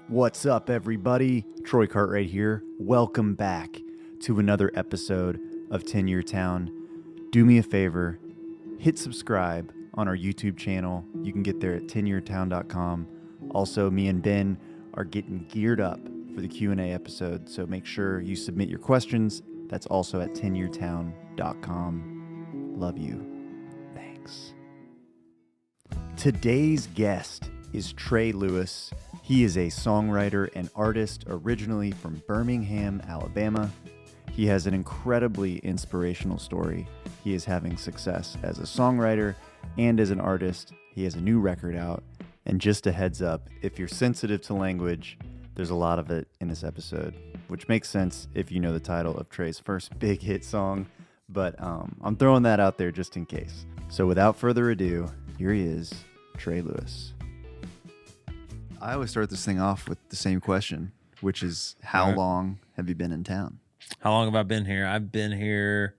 What's up, everybody? Troy Cartwright here. Welcome back to another episode of 10-Year Town. Do me a favor, hit subscribe on our YouTube channel. You can get there at 10yeartown.com. Also, me and Ben are getting geared up for the Q&A episode, so make sure you submit your questions. That's also at 10yeartown.com. Love you. Thanks. Today's guest is Trey Lewis. He is a songwriter and artist originally from Birmingham, Alabama. He has an incredibly inspirational story. He is having success as a songwriter and as an artist. He has a new record out. And just a heads up, if you're sensitive to language, there's a lot of it in this episode, which makes sense if you know the title of Trey's first big hit song. But I'm throwing that out there just in case. So without further ado, here he is, Trey Lewis. I always start this thing off with the same question, which is how long have you been in town? How long have I been here? I've been here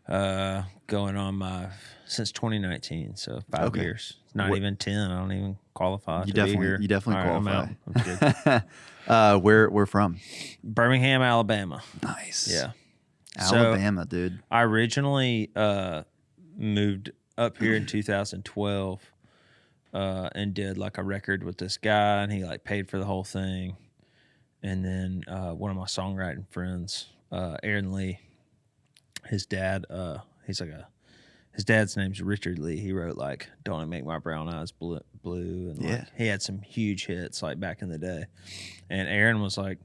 going on since 2019, so 5 years. Not even 10. I don't even qualify. You definitely qualify. I'm good. Where from? Birmingham, Alabama. Nice. Yeah. Alabama, so, dude. I originally moved up here in 2012 and did like a record with this guy, and he like paid for the whole thing. And then one of my songwriting friends, Aaron Lee, his dad, his dad's name's Richard Lee. He wrote like "Don't It Make My Brown Eyes Blue," and like, he had some huge hits like back in the day. And Aaron was like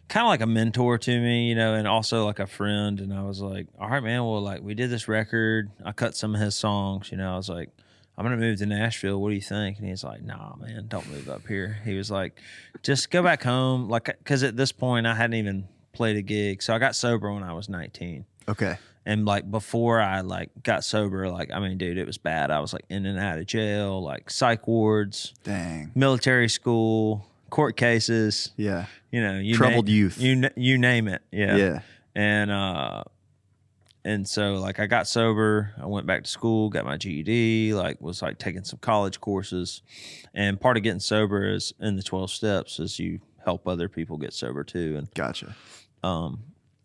kind of like a mentor to me, you know, and also like a friend. And I was like, all right, man, well, like we did this record. I cut some of his songs, you know. I was like, I'm going to move to Nashville. What do you think? And he's like, nah, man, don't move up here. He was like, just go back home. Like, because at this point, I hadn't even played a gig. So I got sober when I was 19. Okay. And like before I like got sober, like, I mean, dude, it was bad. I was like in and out of jail, like psych wards. Dang. Military school, court cases. Yeah. You know, troubled youth. You name it. Yeah. Yeah. And so, like, I got sober. I went back to school, got my GED, like, was, like, taking some college courses. And part of getting sober is in the 12 steps is you help other people get sober, too. And Gotcha. I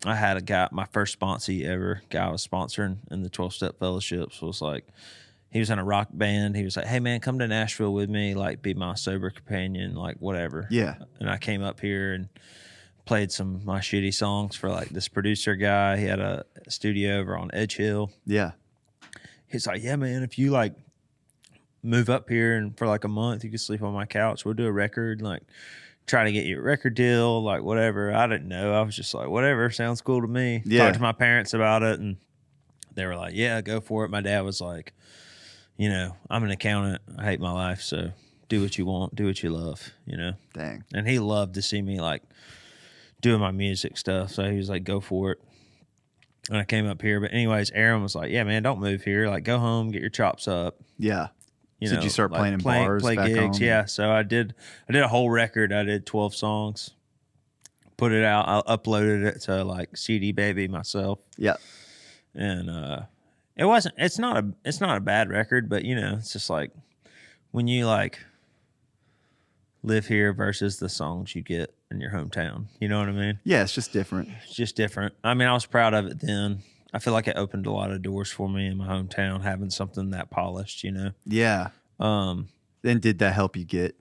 had a guy, my first sponsee ever, guy I was sponsoring in the 12-step fellowships was, like, he was in a rock band. He was like, hey, man, come to Nashville with me, like, be my sober companion, like, whatever. Yeah. And I came up here and played some of my shitty songs for like this producer guy. He had a studio over on Edge Hill. Yeah. He's like, yeah, man, if you like move up here and for like a month, you can sleep on my couch. We'll do a record, like try to get you a record deal, like whatever. I didn't know. I was just like, whatever, sounds cool to me. Yeah. Talked to my parents about it and they were like, yeah, go for it. My dad was like, you know, I'm an accountant. I hate my life. So do what you want, do what you love, you know? Dang. And he loved to see me like doing my music stuff. So he was like, go for it. And I came up here. But anyways, Aaron was like, yeah, man, don't move here. Like, go home, get your chops up. Yeah. You So know, did you start like, playing in bars play back gigs? home? Yeah. So I did a whole record. I did 12 songs, put it out. I uploaded it to like CD Baby myself. Yeah. And it's not a bad record, but you know, it's just like when you like live here versus the songs you get in your hometown. You know what I mean? Yeah, it's just different. It's just different. I mean, I was proud of it then. I feel like it opened a lot of doors for me in my hometown, having something that polished, you know? Yeah. Then did that help you get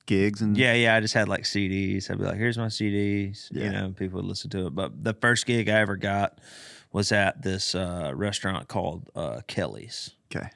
gigs? And Yeah. I just had like CDs. I'd be like, here's my CDs. Yeah. You know, people would listen to it. But the first gig I ever got was at this restaurant called Kelly's. Okay.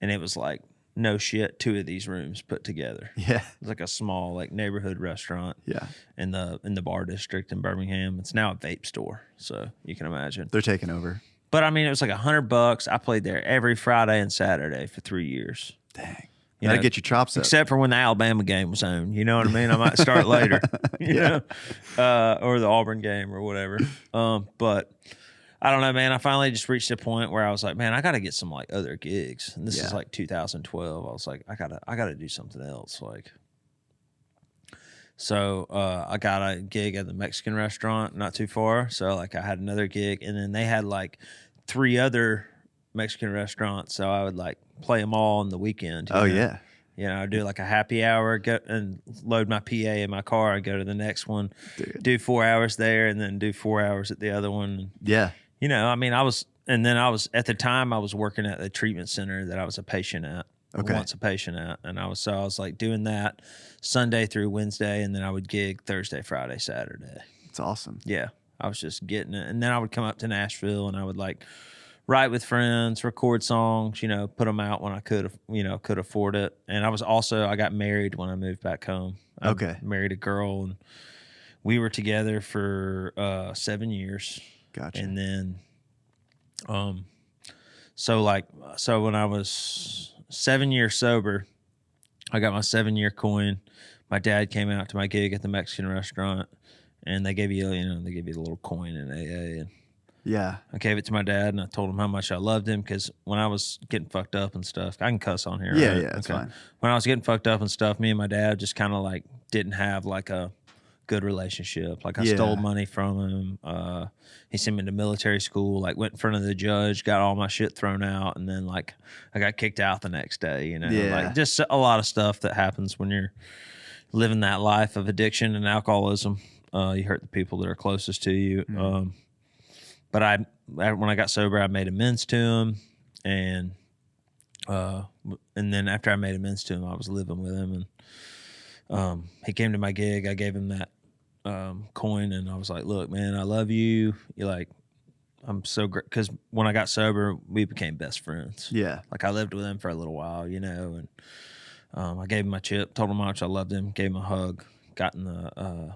And it was like, no shit, 2 of these rooms put together. Yeah. It was like a small like neighborhood restaurant. Yeah. In the bar district in Birmingham. It's now a vape store, so you can imagine. They're taking over. But I mean, it was like $100. I played there every Friday and Saturday for 3 years. Dang. You Gotta know, get your chops up. except for when the Alabama game was on. You know what I mean? I might start later. You know, or the Auburn game or whatever. But I don't know, man. I finally just reached a point where I was like, man, I got to get some like other gigs. And this is like 2012. I was like, I gotta do something else. Like, so I got a gig at the Mexican restaurant not too far. So like I had another gig, and then they had like 3 other Mexican restaurants. So I would like play them all on the weekend. Oh know? yeah. You know, I'd do like a happy hour, go and load my PA in my car. I'd go to the next one, do 4 hours there, and then do 4 hours at the other one. Yeah. You know, I mean, I was at the time I was working at the treatment center that I was a patient at. Okay. Once a patient at, and I was like doing that Sunday through Wednesday, and then I would gig Thursday, Friday, Saturday. It's awesome. Yeah, I was just getting it, and then I would come up to Nashville, and I would like write with friends, record songs, you know, put them out when I could afford it. And I got married when I moved back home. I married a girl, and we were together for 7 years. Gotcha. And then, so when I was 7 years sober, I got my 7-year coin. My dad came out to my gig at the Mexican restaurant, and they gave you a little coin in AA. And yeah, I gave it to my dad, and I told him how much I loved him, because when I was getting fucked up and stuff, I can cuss on here. Yeah, right? yeah, that's fine. When I was getting fucked up and stuff, me and my dad just kind of like didn't have like a good relationship. Like I stole money from him. He sent me to military school, like went in front of the judge, got all my shit thrown out, and then like I got kicked out the next day, you know. Like just a lot of stuff that happens when you're living that life of addiction and alcoholism. You hurt the people that are closest to you. But when I got sober, I made amends to him, and then after I made amends to him, I was living with him, and he came to my gig. I gave him that coin, and I was like, "Look, man, I love you. You're like, I'm so great." Because when I got sober, we became best friends. Yeah, like I lived with him for a little while, you know, and I gave him my chip, told him how much I loved him, gave him a hug, got in the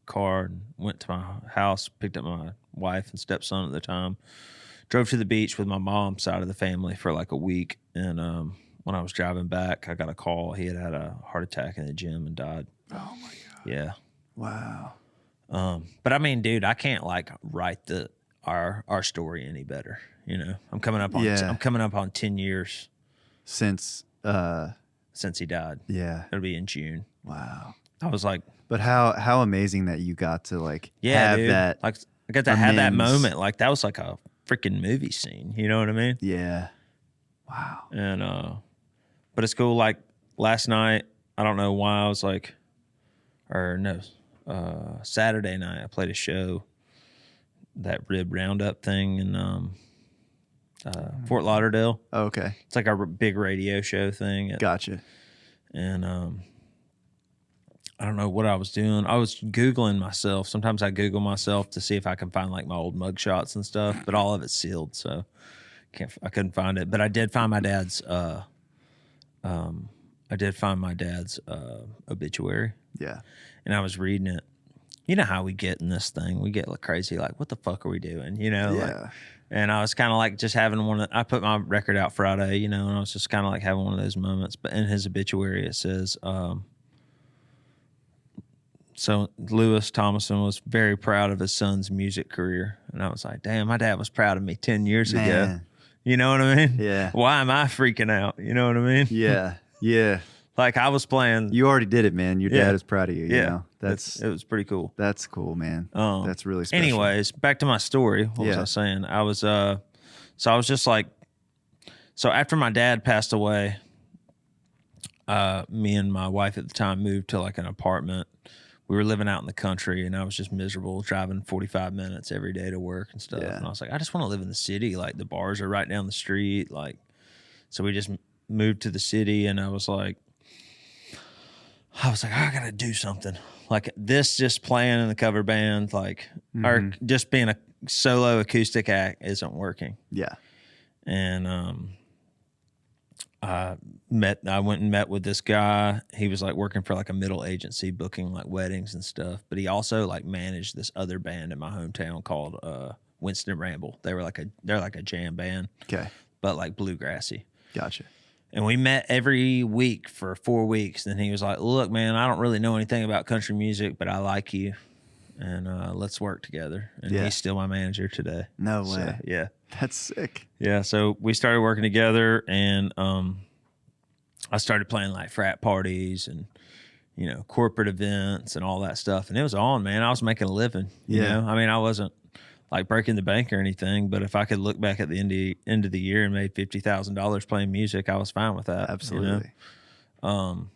car, and went to my house, picked up my wife and stepson at the time, drove to the beach with my mom's side of the family for like a week, and when I was driving back, I got a call. He had a heart attack in the gym and died. Oh my God. Yeah. Wow. But I mean, dude, I can't like write our story any better. You know, I'm coming up on 10 years since he died. Yeah. It'll be in June. Wow. I was like, but how amazing that you got to like have dude, that. Like I got to have that moment. Like that was like a freaking movie scene. You know what I mean? Yeah. Wow. And but it's cool. Like last night, I don't know why I was like, Saturday night I played a show, that rib roundup thing in Fort Lauderdale. Oh, okay. It's like a big radio show thing. Gotcha. And I don't know what I was doing. I was Googling myself. Sometimes I Google myself to see if I can find like my old mug shots and stuff, but all of it's sealed, so I couldn't find it. But I did find my dad's obituary. Yeah. And I was reading it. You know how we get in this thing. We get like crazy, like, what the fuck are we doing? You know? Yeah. Like, and I was kind of like just having I put my record out Friday, you know, and I was just kind of like having one of those moments. But in his obituary, it says, so Lewis Thomason was very proud of his son's music career. And I was like, damn, my dad was proud of me 10 years ago. You know what I mean? Yeah. Why am I freaking out? You know what I mean? Yeah. Yeah. Like I was playing. You already did it, man. Your dad is proud of you. You know? It was pretty cool. That's cool, man. That's really special. Anyways, back to my story. What was I saying? I was just like, so after my dad passed away, me and my wife at the time moved to like an apartment. We were living out in the country, and I was just miserable, driving 45 minutes every day to work and stuff. Yeah. And I was like, I just want to live in the city. Like the bars are right down the street. Like, so we just moved to the city, and I was like, I gotta do something like this. Just playing in the cover band, like, or just being a solo acoustic act isn't working. Yeah. And I went and met with this guy. He was like working for like a middle agency, booking like weddings and stuff. But he also like managed this other band in my hometown called Winston Ramble. They're like a jam band. Okay. But like bluegrassy. Gotcha. And we met every week for 4 weeks. And he was like, look, man, I don't really know anything about country music, but I like you. And let's work together. And he's still my manager today. No way. So, yeah. That's sick. Yeah. So we started working together, and I started playing like frat parties and, you know, corporate events and all that stuff. And it was on, man. I was making a living. You know? I mean, I wasn't like breaking the bank or anything, but if I could look back at the end of the year and made $50,000 playing music, I was fine with that. Absolutely. And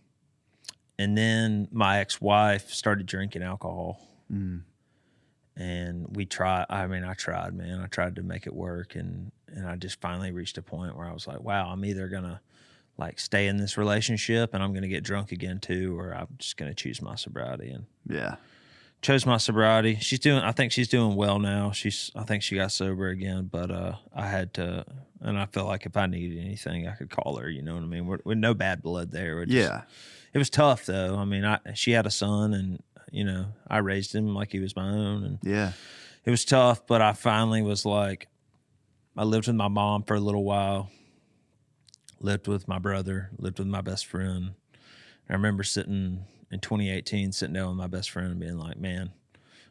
then my ex-wife started drinking alcohol. And I tried, man. I tried to make it work. And I just finally reached a point where I was like, wow, I'm either going to like stay in this relationship and I'm going to get drunk again too, or I'm just going to choose my sobriety. And chose my sobriety. I think she's doing well now. I think she got sober again, but I had to, and I felt like if I needed anything, I could call her, you know what I mean? We're no bad blood there. It was tough though. I mean, she had a son and, you know, I raised him like he was my own. And it was tough, but I finally was like, I lived with my mom for a little while, lived with my brother, lived with my best friend. I remember in 2018, sitting down with my best friend and being like, man,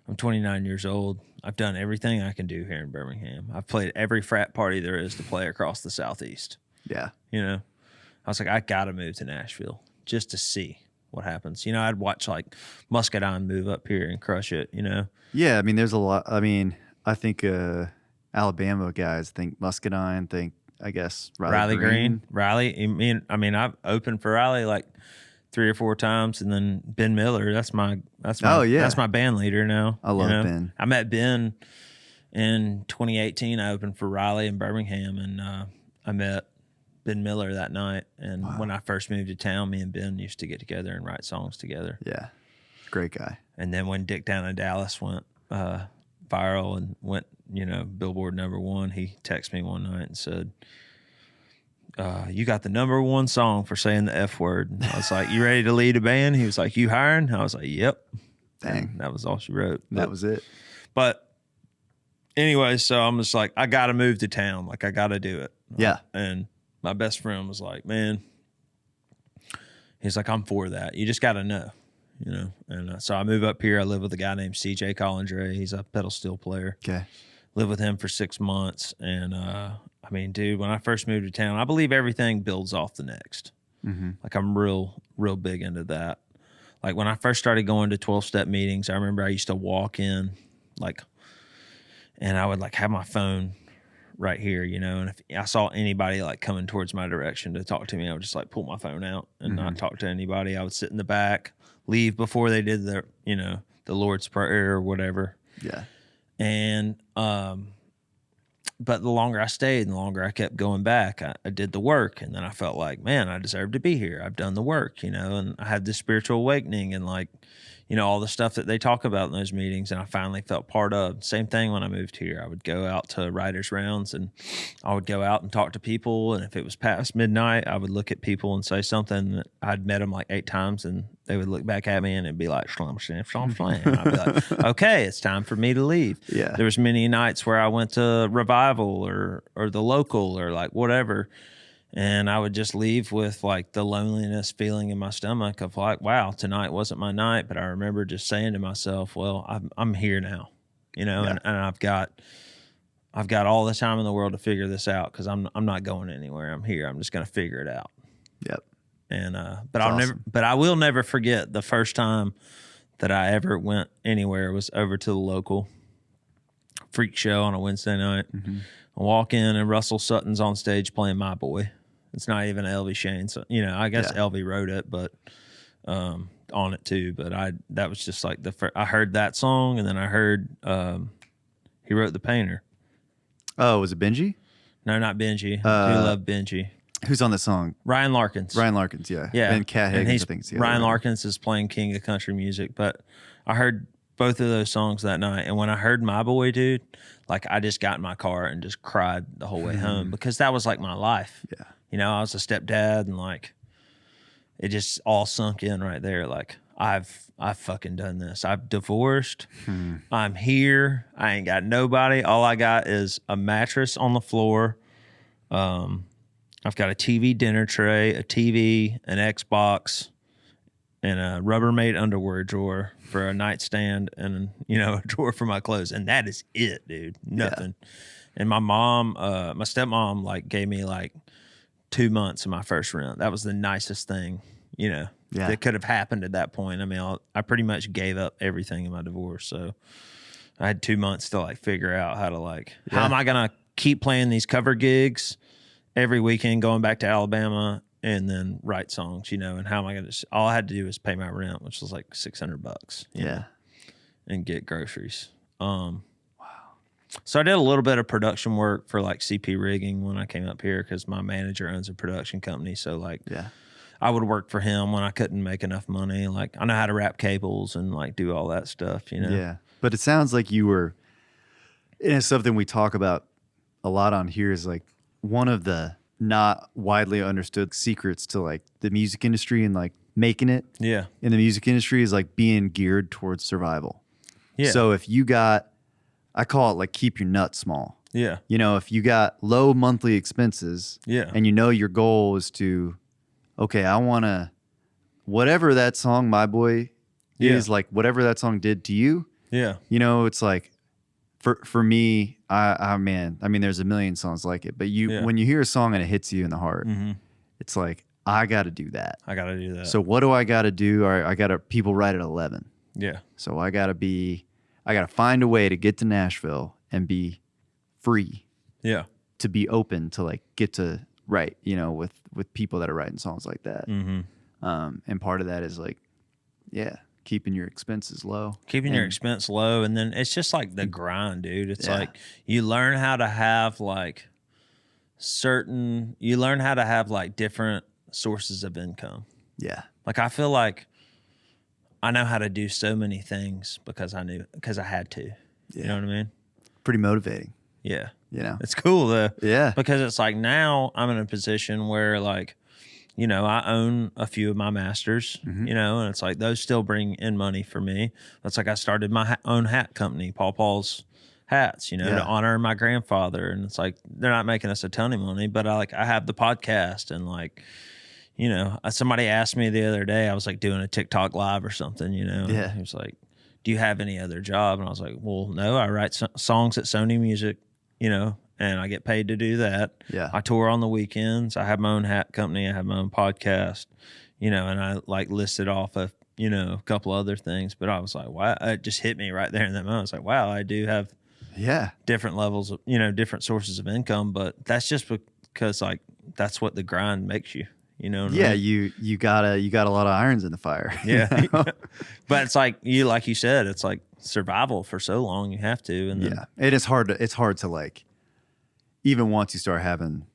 I'm 29 years old. I've done everything I can do here in Birmingham. I've played every frat party there is to play across the Southeast. Yeah. You know, I was like, I got to move to Nashville just to see what happens. You know, I'd watch like Muscadine move up here and crush it, you know? Yeah. I mean, there's a lot. I mean, I think Alabama guys think Muscadine, think, I guess, Riley Green. Riley. I mean, I've opened for Riley like 3 or 4 times, and then Ben Miller. That's my band leader now. I love Ben. I met Ben in 2018. I opened for Riley in Birmingham, and I met Ben Miller that night. And when I first moved to town, me and Ben used to get together and write songs together. Yeah, great guy. And then when Dick Down in Dallas went viral and went, you know, Billboard #1, he texted me one night and said, you got the #1 song for saying the F word. And I was like, you ready to lead a band? He was like, you hiring? I was like, yep. Dang. And that was all she wrote. That was it. But anyway, so I'm just like, I got to move to town. Like, I got to do it. Yeah. And my best friend was like, man, he's like, I'm for that. You just got to know, you know? And so I move up here. I live with a guy named CJ Collindre. He's a pedal steel player. Okay. Lived with him for 6 months. And, I mean, dude, when I first moved to town, I believe everything builds off the next. Mm-hmm. Like, I'm real big into that. Like, when I first started going to 12-step meetings, I remember I used to walk in, like, and I would, like, have my phone right here, you know, and if I saw anybody, like, coming towards my direction to talk to me, I would just, like, pull my phone out and not talk to anybody. I would sit in the back, leave before they did the, you know, the Lord's Prayer or whatever. Yeah. And, but the longer I stayed and the longer I kept going back, I did the work. And then I felt like, man, I deserve to be here. I've done the work, you know, and I had this spiritual awakening and, like, you know, all the stuff that they talk about in those meetings. And I finally felt part of. Same thing when I moved here. I would go out to writers' rounds and I would go out and talk to people. And if it was past midnight, I would look at people and say something that I'd met them like 8 times and they would look back at me and it'd be like, shlom, shlom, shlom, shlom. And I'd be like, okay, it's time for me to leave. Yeah. There was many nights where I went to Revival or the local or like whatever. And I would just leave with like the loneliness feeling in my stomach of like, wow, tonight wasn't my night. But I remember just saying to myself, well, I'm here now, you know, and I've got all the time in the world to figure this out because I'm not going anywhere. I'm here. I'm just going to figure it out. Yep. And but I will never forget the first time that I ever went anywhere was over to the local freak show on a Wednesday night. Mm-hmm. I walk in and Russell Sutton's on stage playing My Boy. It's not even LV Shane. So, you know, I guess LV wrote it, but on it too. But that was just like I heard that song and then I heard he wrote The Painter. Oh, was it Benji? No, not Benji. I do love Benji. Who's on the song? Ryan Larkins. Yeah. Yeah. And Cat Higgins, I think. Ryan Larkins is playing King of Country Music. But I heard both of those songs that night. And when I heard My Boy, dude, like I just got in my car and just cried the whole way home because that was like my life. Yeah. You know, I was a stepdad and like it just all sunk in right there. Like I've fucking done this. I've divorced. I'm here. I ain't got nobody. All I got is a mattress on the floor. I've got a TV dinner tray, a TV, an Xbox, and a Rubbermaid underwear drawer for a nightstand and, you know, a drawer for my clothes. And that is it, dude. Nothing. Yeah. And my mom, my stepmom, like gave me like 2 months of my first rent. That was the nicest thing, you know, that could have happened at that point. I mean, I pretty much gave up everything in my divorce. So I had 2 months to like figure out how to like, how am I going to keep playing these cover gigs every weekend, going back to Alabama and then write songs, you know, and how am I going to, all I had to do was pay my rent, which was like $600, you know, and get groceries. So I did a little bit of production work for like CP Rigging when I came up here because my manager owns a production company. So like, I would work for him when I couldn't make enough money. Like I know how to wrap cables and like do all that stuff, you know? Yeah. But it sounds like you were, and it's something we talk about a lot on here is like one of the not widely understood secrets to like the music industry and like making it in the music industry is like being geared towards survival. Yeah. So if you got, I call it like keep your nut small. Yeah. You know, if you got low monthly expenses and you know your goal is to, okay, I want to, whatever that song, My Boy, is like whatever that song did to you. Yeah. You know, it's like for me, I mean, there's a million songs like it, but when you hear a song and it hits you in the heart, it's like, I got to do that. I got to do that. So what do I got to do? I got to, people write at 11. Yeah. So I got to find a way to get to Nashville and be free. Yeah. To be open to like get to write, you know, with people that are writing songs like that. And part of that is like, keeping your expenses low. Keeping your expense low. And then it's just like the grind, dude. It's like you learn how to have like different sources of income. Yeah. Like I feel like I know how to do so many things because I had to. Yeah. You know what I mean? Pretty motivating. Yeah. You know? It's cool though. Yeah. Because it's like now I'm in a position where like, you know, I own a few of my masters, you know, and it's like those still bring in money for me. That's like I started my own hat company, Paul's Hats, you know, to honor my grandfather. And it's like they're not making us a ton of money, but I have the podcast and like, you know, somebody asked me the other day, I was like doing a TikTok live or something, you know. Yeah. He was like, do you have any other job? And I was like, well, no, I write songs at Sony Music, you know, and I get paid to do that. Yeah. I tour on the weekends. I have my own hat company. I have my own podcast, you know, and I like listed off a couple other things, but I was like, wow, it just hit me right there in that moment. I was like, wow, I do have different levels of, you know, different sources of income, but that's just because like, that's what the grind makes you. You know what I mean? you got a lot of irons in the fire. Yeah. But it's like you said, it's like survival for so long you have to. And then, and it's hard to like, even once you start having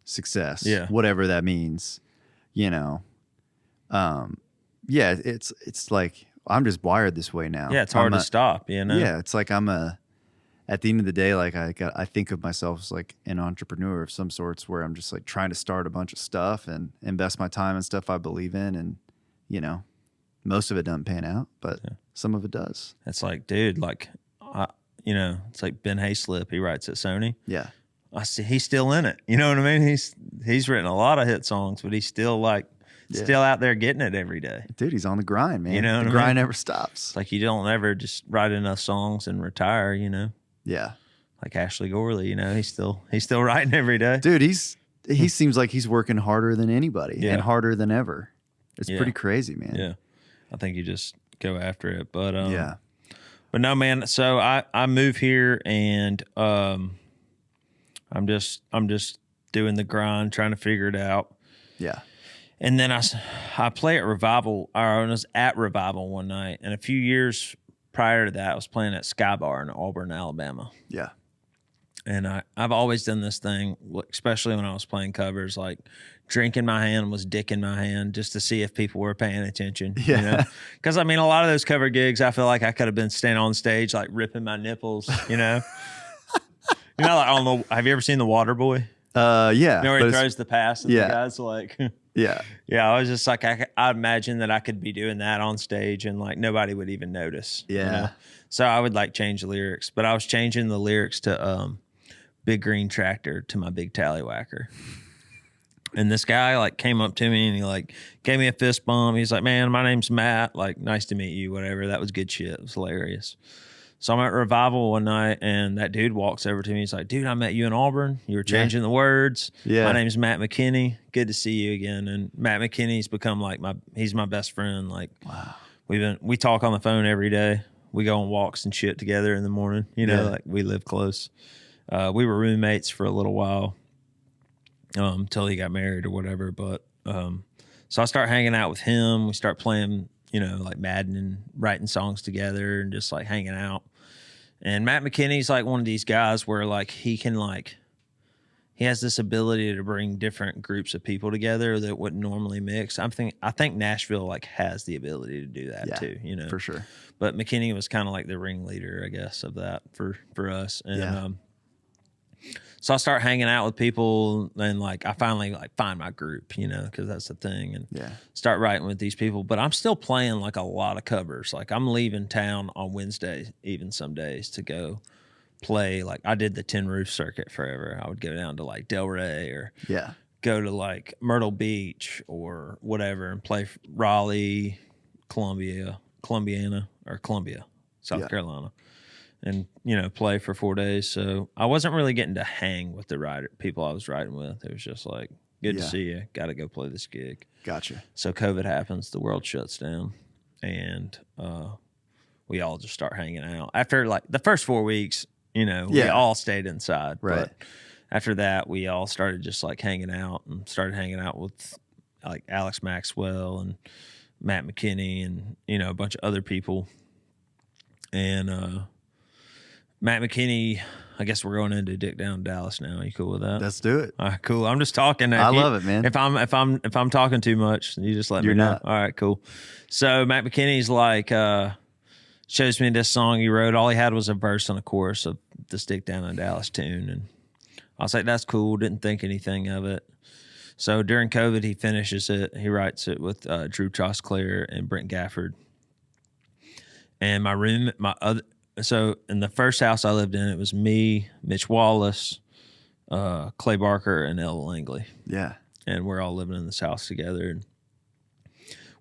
success, whatever that means, you know, it's like, I'm just wired this way now. Yeah. It's hard to stop, you know? Yeah. It's like at the end of the day, like I think of myself as like an entrepreneur of some sorts where I'm just like trying to start a bunch of stuff and invest my time in stuff I believe in. And, you know, most of it doesn't pan out, but some of it does. It's like, dude, like, you know, it's like Ben Hayslip, he writes at Sony. Yeah. I see he's still in it. You know what I mean? He's written a lot of hit songs, but he's still like still out there getting it every day. Dude, he's on the grind, man. You know, the grind never stops. It's like you don't ever just write enough songs and retire, you know? Yeah. Like Ashley Gorley, you know, he's still writing every day. Dude, he seems like he's working harder than anybody and harder than ever. It's pretty crazy, man. Yeah. I think you just go after it. But but no, man, so I move here and I'm just doing the grind, trying to figure it out. Yeah. And then I play at Revival, or I was at Revival one night, and a few years prior to that, I was playing at Sky Bar in Auburn, Alabama. Yeah. And I've always done this thing, especially when I was playing covers, like drink in my hand was dick in my hand, just to see if people were paying attention. Yeah. You know? Because, I mean, a lot of those cover gigs, I feel like I could have been standing on stage, like ripping my nipples, you know? You know, like have you ever seen The Water Boy? Yeah. You know where he throws the pass and the guy's like... Yeah. Yeah, I was just like, I imagine that I could be doing that on stage and like nobody would even notice. Yeah. You know? So I would like change the lyrics, but I was changing the lyrics to Big Green Tractor to My Big Tallywhacker. And this guy like came up to me and he like gave me a fist bump. He's like, man, my name's Matt. Like, nice to meet you, whatever. That was good shit. It was hilarious. So I'm at Revival one night, and that dude walks over to me. He's like, dude, I met you in Auburn. You were changing the words. Yeah. My name's Matt McKinney. Good to see you again. And Matt McKinney's become like he's my best friend. Like, wow. We talk on the phone every day. We go on walks and shit together in the morning. You know, like we live close. We were roommates for a little while, till he got married or whatever. But So I start hanging out with him. We start playing, like Madden and writing songs together and just like hanging out. And Matt McKinney's like one of these guys where like he has this ability to bring different groups of people together that wouldn't normally mix. I think Nashville like has the ability to do that too, for sure. But McKinney was kind of like the ringleader, I guess, of that for us. And so I start hanging out with people, and like I finally like find my group, because that's the thing, and start writing with these people. But I'm still playing like a lot of covers. Like I'm leaving town on Wednesday, even some days, to go play. Like I did the Tin Roof circuit forever. I would go down to like Delray or go to like Myrtle Beach or whatever and play Raleigh, Columbia, South Carolina. And, play for 4 days. So I wasn't really getting to hang with the people I was writing with. It was just like, good to see you. Got to go play this gig. Gotcha. So COVID happens. The world shuts down. And we all just start hanging out. After like the first 4 weeks, we all stayed inside. Right. But after that, we all started just like hanging out and started hanging out with like Alex Maxwell and Matt McKinney and, a bunch of other people. And, Matt McKinney, I guess we're going into Dick Down Dallas now. You cool with that? Let's do it. All right, cool. I'm just talking. I love it, man. If I'm talking too much, you just let me know. Not. All right, cool. So Matt McKinney's like shows me this song he wrote. All he had was a verse and a chorus of this Dick Down in Dallas tune, and I was like, that's cool. Didn't think anything of it. So during COVID, he finishes it. He writes it with Drew Trosclair and Brent Gafford. And So in the first house I lived in, it was me, Mitch Wallace, Clay Barker, and Ella Langley. Yeah. And we're all living in this house together. And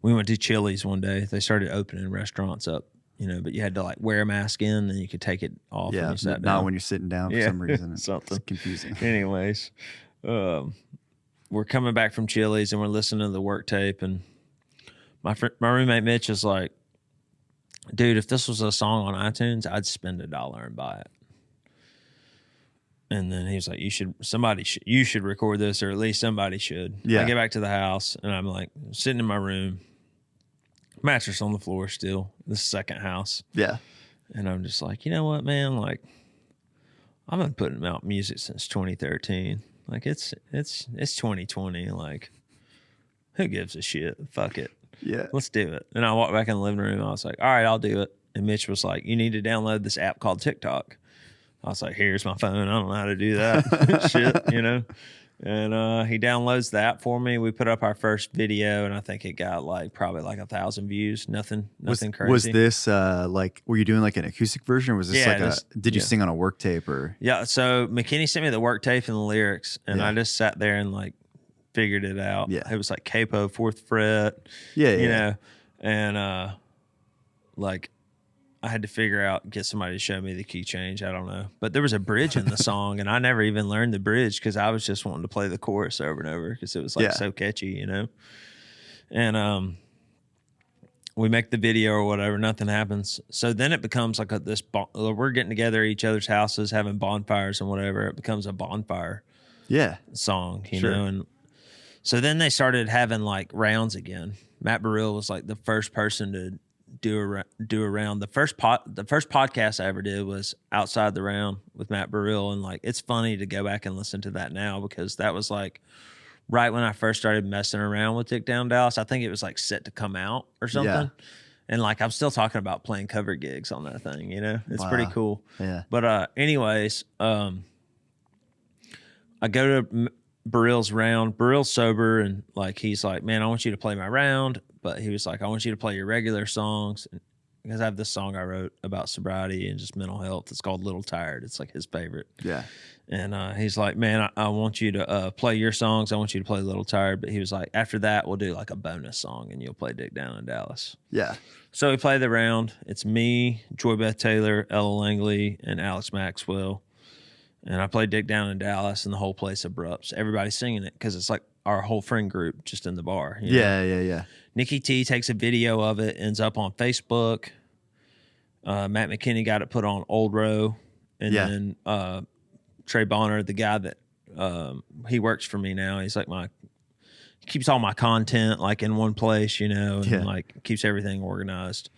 we went to Chili's one day. They started opening restaurants up, but you had to like wear a mask in and you could take it off when you sat down. Not when you're sitting down for some reason. Something. It's confusing. Anyways, we're coming back from Chili's and we're listening to the work tape. And my roommate Mitch is like, dude, if this was a song on iTunes, I'd spend $1 and buy it. And then he was like, you should record this, or at least somebody should. Yeah. I get back to the house and I'm like sitting in my room, mattress on the floor still, the second house. Yeah. And I'm just like, you know what, man? Like, I've been putting out music since 2013. Like it's 2020. Like, who gives a shit? Fuck it. Yeah. Let's do it. And I walked back in the living room. I was like, all right, I'll do it. And Mitch was like, you need to download this app called TikTok. I was like, here's my phone. I don't know how to do that shit, And he downloads the app for me. We put up our first video, and I think it got probably 1,000 views. Nothing crazy. Was this were you doing like an acoustic version, or was this did you sing on a work tape or? Yeah. So McKinney sent me the work tape and the lyrics, and I just sat there and figured it out. Yeah. It was like capo, 4th fret. Yeah. And I had to get somebody to show me the key change. I don't know. But there was a bridge in the song, and I never even learned the bridge because I was just wanting to play the chorus over and over because it was so catchy, And we make the video or whatever, nothing happens. So then it becomes like we're getting together at each other's houses, having bonfires and whatever. It becomes a bonfire song, you know. And so then they started having rounds again. Matt Burrell was the first person to do a round. The first podcast I ever did was Outside the Round with Matt Burrell, and it's funny to go back and listen to that now because that was right when I first started messing around with Dick Down Dallas. I think it was set to come out or something. And I'm still talking about playing cover gigs on that thing, It's pretty cool. Yeah. But anyways, I go to Burrell's round. Burrell's sober, and he's like, man, I want you to play my round. But he was like, I want you to play your regular songs. Because I have this song I wrote about sobriety and just mental health. It's called Little Tired. It's his favorite. Yeah. And he's like, man, I want you to play your songs. I want you to play Little Tired. But he was like, after that, we'll do a bonus song and you'll play Dick Down in Dallas. Yeah. So we play the round. It's me, Joy Beth Taylor, Ella Langley, and Alex Maxwell. And I played Dick Down in Dallas, and the whole place erupts. Everybody's singing it because it's our whole friend group just in the bar. Yeah. Nikki T takes a video of it, ends up on Facebook. Matt McKinney got it put on Old Row. And then Trey Bonner, the guy that he works for me now, he's keeps all my content like in one place, you know, and Yeah. like keeps everything organized.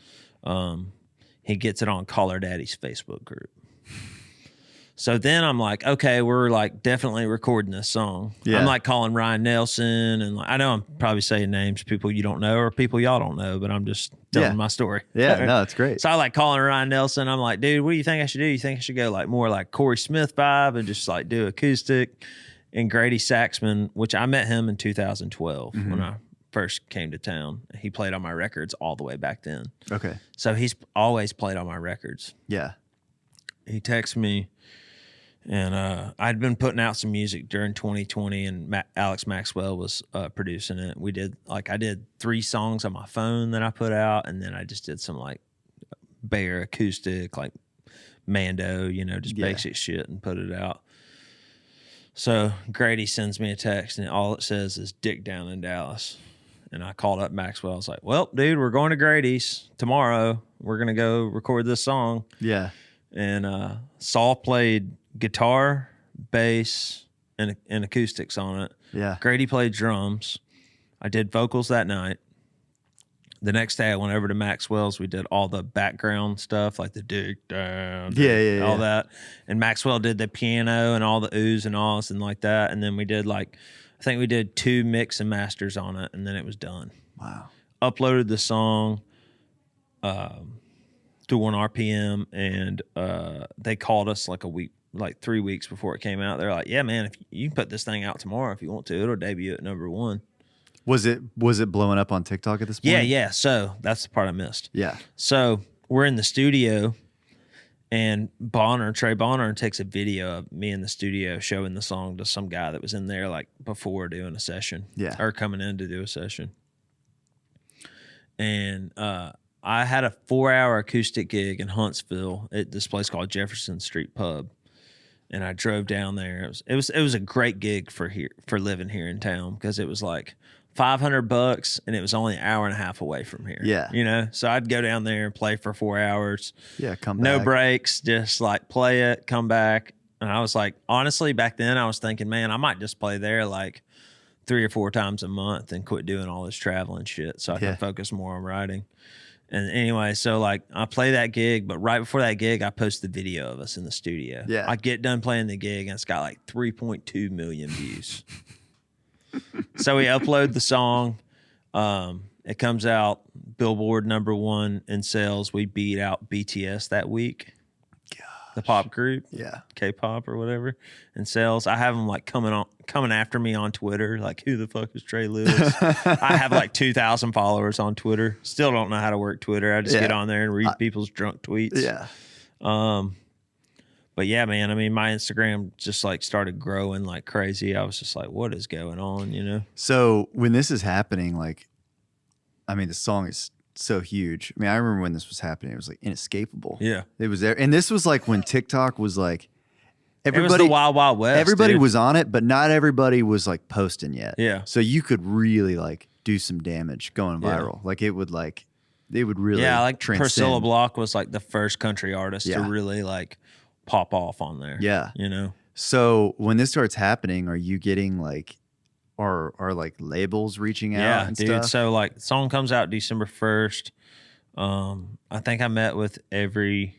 He gets it on Call Her Daddy's Facebook group. So then I'm like, okay, we're like definitely recording this song. Yeah. I'm like calling Ryan Nelson, and like, I know I'm probably saying names, people you don't know or people y'all don't know, but I'm just telling my story. Yeah, no, it's great. So I like calling Ryan Nelson. I'm like, dude, what do you think I should do? You think I should go like more like Corey Smith vibe and just like do acoustic? And Grady Saxman, which I met him in 2012 when I first came to town. He played on my records all the way back then. Okay. So he's always played on my records. Yeah. He texted me, and I'd been putting out some music during 2020, and Alex Maxwell was producing it. I did 3 songs on my phone that I put out, and then I just did some like bare acoustic, like Mando, you know, just basic shit and put it out. So Grady sends me a text, and all it says is Dick down in Dallas. And I called up Maxwell. I was like, well, dude, we're going to Grady's tomorrow. We're going to go record this song. Yeah. And Saul played guitar, bass, and acoustics on it. Yeah. Grady played drums. I did vocals that night. The next day I went over to Maxwell's. We did all the background stuff, like the dick down, all that. And Maxwell did the piano and all the oohs and ahs and like that. And then we did I think we did 2 mix and masters on it, and then it was done. Wow. Uploaded the song to 1 RPM, and they called us like 3 weeks before it came out. They're like, yeah, man, if you can put this thing out tomorrow if you want to. It'll debut at *1. Was it blowing up on TikTok at this point? Yeah. So that's the part I missed. Yeah. So we're in the studio, and Trey Bonner takes a video of me in the studio showing the song to some guy that was in there like before doing a session. Yeah. Or coming in to do a session. And I had a 4-hour acoustic gig in Huntsville at this place called Jefferson Street Pub. And I drove down there. It was a great gig for living here in town, because it was like $500 and it was only an hour and a half away from here. Yeah. You know, so I'd go down there and play for 4 hours. Yeah. Come back. No breaks, just like play it, come back. And I was like, honestly, back then I was thinking, man, I might just play there like 3 or 4 times a month and quit doing all this traveling shit so I can focus more on writing. And anyway, so like I play that gig, but right before that gig, I post the video of us in the studio. Yeah. I get done playing the gig, and it's got like 3.2 million views. So we upload the song. It comes out Billboard #1 in sales. We beat out BTS that week. The pop group, K-pop or whatever, in sales. I have them like coming after me on Twitter, like, who the fuck is Trey Lewis? I have like 2,000 followers on Twitter. Still don't know how to work Twitter. I just get on there and read people's drunk tweets. Yeah. But yeah, man, I mean, my Instagram just like started growing like crazy. I was just like, what is going on, you know? So when this is happening, like, I mean, the song is so huge. I mean, I remember when this was happening, it was like inescapable. Yeah. It was there. And this was like when TikTok was like, everybody, it was the Wild Wild West. everybody dude. was on it, but not everybody was like posting yet. Yeah. So you could really like do some damage going viral. Like it would really like transcend. Priscilla Block was like the first country artist to Yeah. really like pop off on there. Yeah. You know? So when this starts happening, are you getting like, are like labels reaching out and dude. stuff? So like the song comes out December 1st. I think I met with every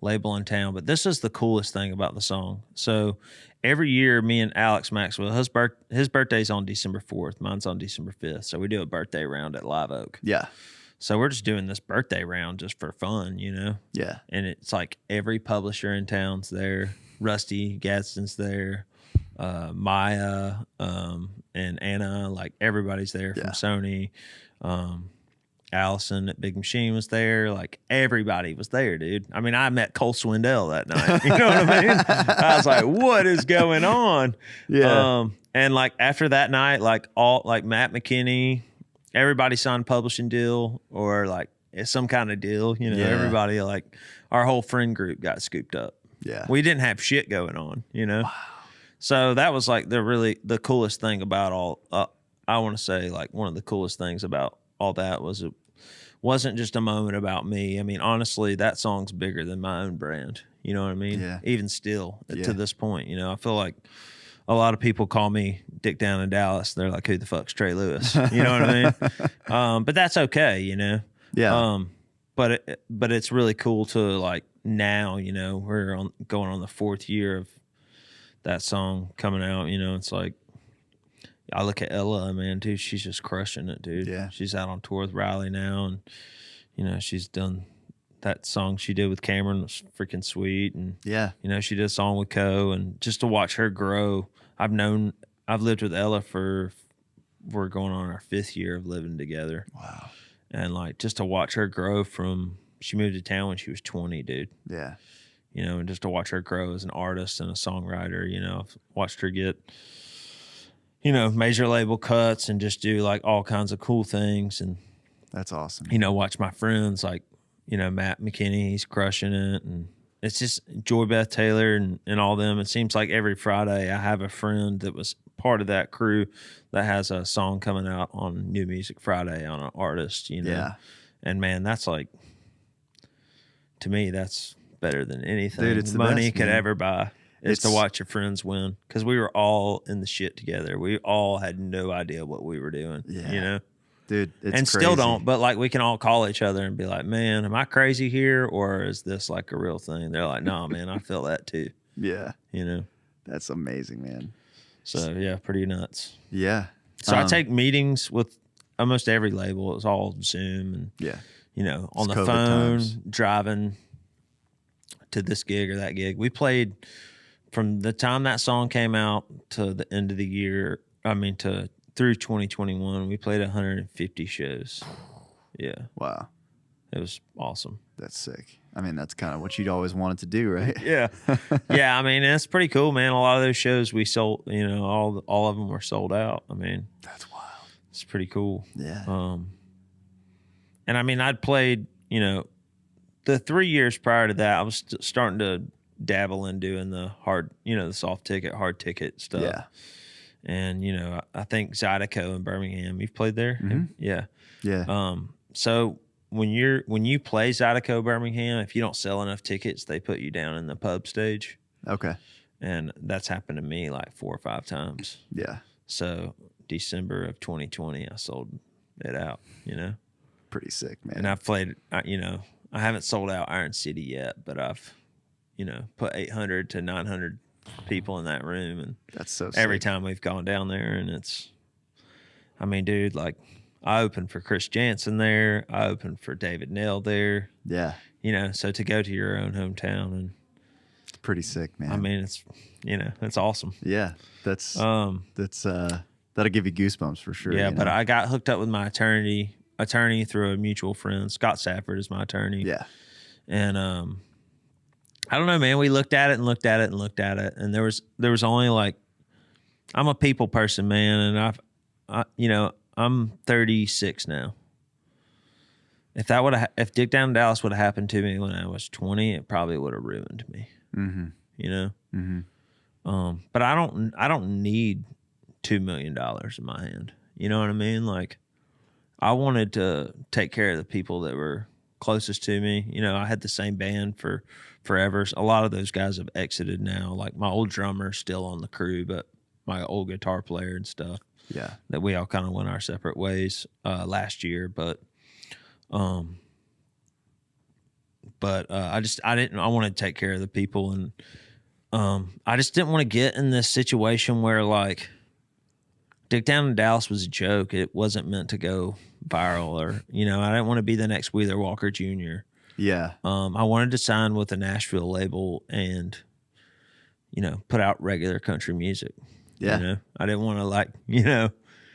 label in town, but this is the coolest thing about the song. So every year, me and Alex Maxwell, his birthday's on December 4th, mine's on December 5th. So we do a birthday round at Live Oak. Yeah. So we're just doing this birthday round just for fun, you know? Yeah. And it's like every publisher in town's there. Rusty Gadsden's there. Maya and Anna, like everybody's there from Sony. Allison at Big Machine was there. Like everybody was there, dude. I mean, I met Cole Swindell that night. You know what I mean? I was like, what is going on? Yeah. And like after that night, like Matt McKinney, everybody signed a publishing deal or like some kind of deal. You know, everybody, like our whole friend group got scooped up. Yeah. We didn't have shit going on, you know? Wow. So that was like the coolest thing about all, I want to say like one of the coolest things about all that was it wasn't just a moment about me. I mean, honestly, that song's bigger than my own brand. You know what I mean? Yeah. Even still to this point, you know, I feel like a lot of people call me Dick Down in Dallas. They're like, who the fuck's Trey Lewis? You know what I mean? But that's okay, you know? Yeah. But it's really cool to like now, you know, we're going on the 4th year of that song coming out, you know, it's like, I look at Ella, man, dude, she's just crushing it, dude. Yeah. She's out on tour with Riley now, and, you know, she's done that song she did with Cameron was freaking sweet. And, Yeah. you know, she did a song with Co, and just to watch her grow. I've lived with Ella we're going on our 5th year of living together. Wow. And, like, just to watch her grow she moved to town when she was 20, dude. Yeah. You know, and just to watch her grow as an artist and a songwriter, you know, I've watched her get, you know, major label cuts and just do like all kinds of cool things. And that's awesome. You know, watch my friends like, you know, Matt McKinney, he's crushing it. And it's just Joy Beth Taylor and all them. It seems like every Friday I have a friend that was part of that crew that has a song coming out on New Music Friday on an artist, you know. Yeah. And man, that's like, to me, that's better than anything Dude, it's the money best, could man. ever buy. Is to watch your friends win, because we were all in the shit together. We all had no idea what we were doing, Yeah. you know? Dude, it's and crazy. Still don't, but like we can all call each other and be like, man, am I crazy here, or is this like a real thing? They're like, no, man, I feel that too. Yeah. You know? That's amazing, man. So yeah, pretty nuts. Yeah. So I take meetings with almost every label. It's all Zoom and, yeah, you know, on It's the COVID phone, times. driving to this gig or that gig. We played from the time that song came out to the end of the year. I mean, through 2021, we played 150 shows. Yeah. Wow. It was awesome. That's sick. I mean, that's kind of what you'd always wanted to do, right? Yeah. Yeah. I mean, it's pretty cool, man. A lot of those shows we sold, you know, all of them were sold out. I mean, That's wild. it's pretty cool. Yeah. And I mean, I'd played, you know, the 3 years prior to that, I was starting to dabble in doing the hard, you know, the soft ticket, hard ticket stuff. Yeah. And, you know, I think Zydeco in Birmingham, you've played there? Mhm. Yeah. Yeah. So when you play Zydeco Birmingham, if you don't sell enough tickets, they put you down in the pub stage. Okay. And that's happened to me like 4 or 5 times. Yeah. So December of 2020, I sold it out, you know? Pretty sick, man. And I've played, you know, I haven't sold out Iron City yet, but I've, you know, put 800 to 900 people in that room. And That's so sick. every time we've gone down there, and it's, I mean, dude, like I opened for Chris Jansen there. I opened for David Nell there. Yeah. You know, so to go to your own hometown, and It's pretty sick, man. I mean, it's, you know, it's awesome. yeah, that'll give you goosebumps for sure. Yeah, you but know? I got hooked up with my attorney through a mutual friend. Scott Safford is my attorney. Yeah. And I don't know, man. We looked at it and looked at it and looked at it, and there was only like, I'm a people person, man, and you know, I'm 36 now. If Dick Down in Dallas would have happened to me when I was 20, it probably would have ruined me. Mm-hmm. You know. Mm-hmm. But I don't need $2 million in my hand. You know what I mean? Like, I wanted to take care of the people that were closest to me. You know, I had the same band for forever. A lot of those guys have exited now. Like my old drummer's still on the crew, but my old guitar player and stuff. Yeah. That we all kind of went our separate ways last year. But I wanted to take care of the people, and I just didn't want to get in this situation where like Dick Down in Dallas was a joke. It wasn't meant to go viral, or, you know, I didn't want to be the next Wheeler Walker Jr. Yeah. I wanted to sign with a Nashville label and, you know, put out regular country music. Yeah. You know, I didn't want to, like, you know,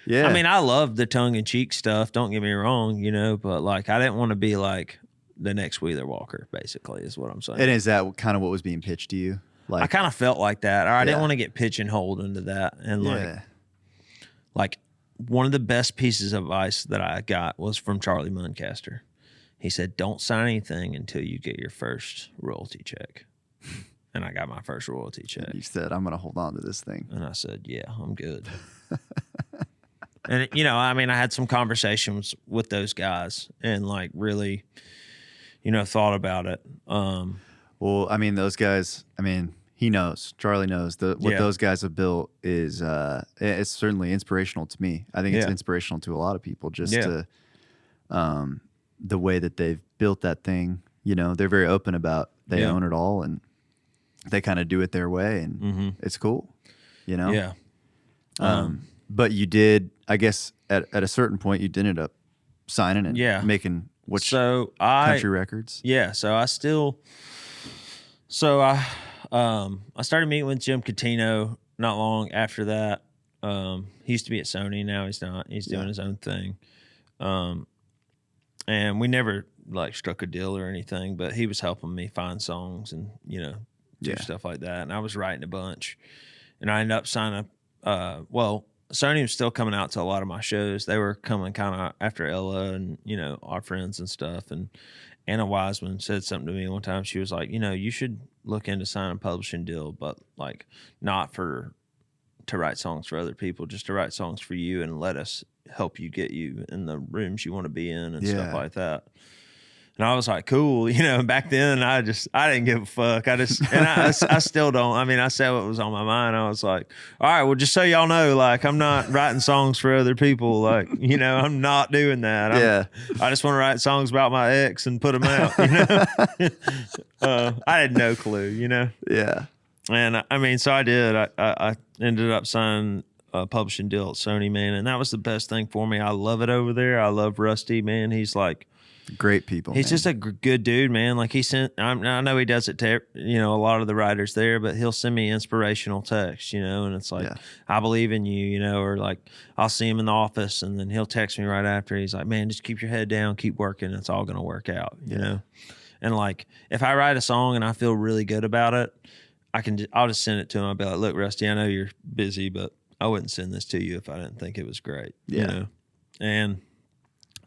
Yeah. I mean, I love the tongue in cheek stuff. Don't get me wrong, you know, but like, I didn't want to be like the next Wheeler Walker, basically, is what I'm saying. And is that kind of what was being pitched to you? Like, I kind of felt like that, or I didn't Yeah. want to get pigeonholed into that. And yeah. like one of the best pieces of advice that I got was from Charlie Muncaster. He said, don't sign anything until you get your first royalty check. And I got my first royalty check. You said, I'm going to hold on to this thing. And I said, yeah, I'm good. And, you know, I mean, I had some conversations with those guys and like really, you know, thought about it. Well, I mean, those guys, I mean, he knows. Charlie knows what those guys have built is it's certainly inspirational to me. I think it's inspirational to a lot of people just to the way that they've built that thing. You know, they're very open about they own it all and they kind of do it their way, and it's cool. You know, but you did, I guess, at a certain point, you did end up signing and making country records. Yeah, so I started meeting with Jim Catino not long after that. He used to be at Sony. Now he's not. He's doing his own thing. And we never like struck a deal or anything, but he was helping me find songs and, you know, do stuff like that. And I was writing a bunch, and I ended up signing Sony was still coming out to a lot of my shows. They were coming kind of after Ella and, you know, our friends and stuff. And Anna Wiseman said something to me one time. She was like, you know, you should look into signing a publishing deal, but like not to write songs for other people, just to write songs for you and let us help you get you in the rooms you want to be in and stuff like that. And I was like, cool, you know. Back then, I didn't give a fuck. I still don't. I mean, I said what was on my mind. I was like, all right, well, just so y'all know, like, I'm not writing songs for other people. Like, you know, I'm not doing that. I just want to write songs about my ex and put them out. You know, I had no clue. You know. Yeah. And I mean, so I did. I ended up signing a publishing deal at Sony, man, and that was the best thing for me. I love it over there. I love Rusty, man. He's like. Great people. He's just a good dude, man. Like I know he does it to, you know, a lot of the writers there, but he'll send me inspirational texts, you know, and it's like, I believe in you, you know, or like I'll see him in the office and then he'll text me right after. He's like, man, just keep your head down, keep working. It's all going to work out, you know? And like, if I write a song and I feel really good about it, I'll just send it to him. I'll be like, look, Rusty, I know you're busy, but I wouldn't send this to you if I didn't think it was great, you know? And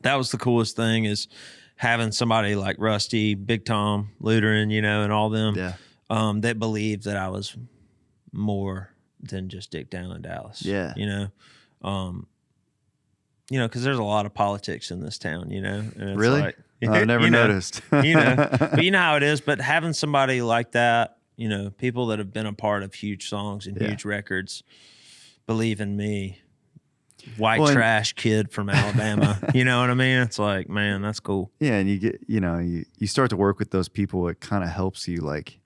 that was the coolest thing is having somebody like Rusty, Big Tom, Lutheran, you know, and all them that believed that I was more than just Dick Down in Dallas. Yeah. You know, because there's a lot of politics in this town, you know. And it's really? like, I've never noticed. You know, but you know how it is. But having somebody like that, you know, people that have been a part of huge songs and huge records believe in me. White trash kid from Alabama. You know what I mean? It's like, man, that's cool. Yeah, and you get, you know, you start to work with those people. It kind of helps you like